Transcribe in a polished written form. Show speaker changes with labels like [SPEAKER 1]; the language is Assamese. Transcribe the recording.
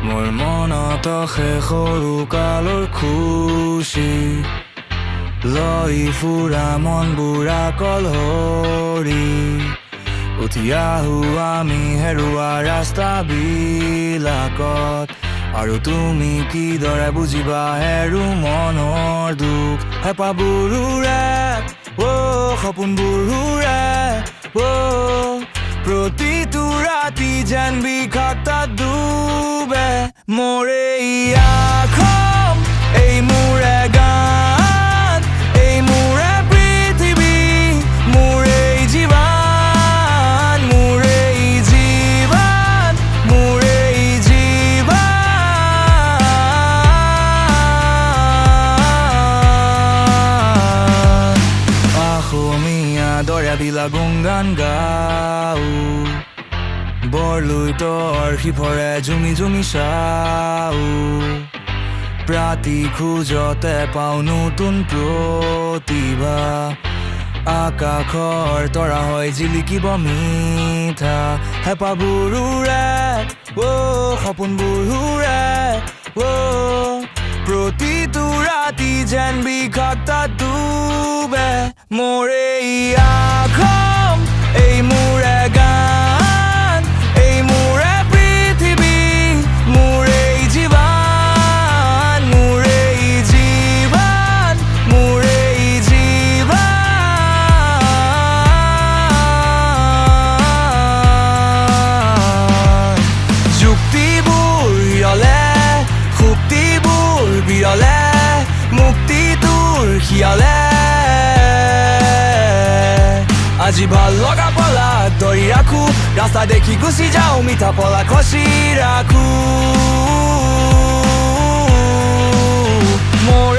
[SPEAKER 1] মোৰ মনত সৰু কালৰ খুচি লৈ ফুৰা মন বুঢ়া কলহৰি উঠি আহো আমি হেৰুৱা ৰাস্তাবিলাকত আৰু তুমি কিদৰে বুজিবা হেৰু মনৰ দুখ হেঁপাহবোৰোৰে সপোনবোৰোৰে প্ৰতিটো ৰাতি যেন বিষাক্তত ডুবে মোৰ এই আখম এই মোৰে গান এই মোৰে পৃথিৱী মোৰ এই জীৱন মোৰ এই জীৱন মোৰ এই জীৱন অসমীয়া দৰিয়াবিলাক গুণগান গাওঁ বৰলুইতৰ সিফৰে জুমি জুমি চাওঁ প্ৰাতি খোজতে পাওঁ নতুন প্ৰতিভা আকাশৰ তৰা হয় জিলিকিব মিঠা হেঁপাহবোৰোৰে সপোনবোৰোৰে প্ৰতিটো ৰাতি যেন বিষাক্তত ডুবে মোৰ এই আখম এই মোৰে গান এই মোৰে পৃথিৱী মোৰ এই জীৱন মোৰ এই জীৱন মোৰ এই জীৱন যুক্তিবোৰ বিৰলে শুক্তিবোৰ বিৰলে মুক্তিটোৰ শিয়ালে আজি ভাল লগা পলাক ধৰি ৰাখো ৰাস্তা দেখি গুচি যাওঁ মিঠা পলাক খচি ৰাখো মোৰ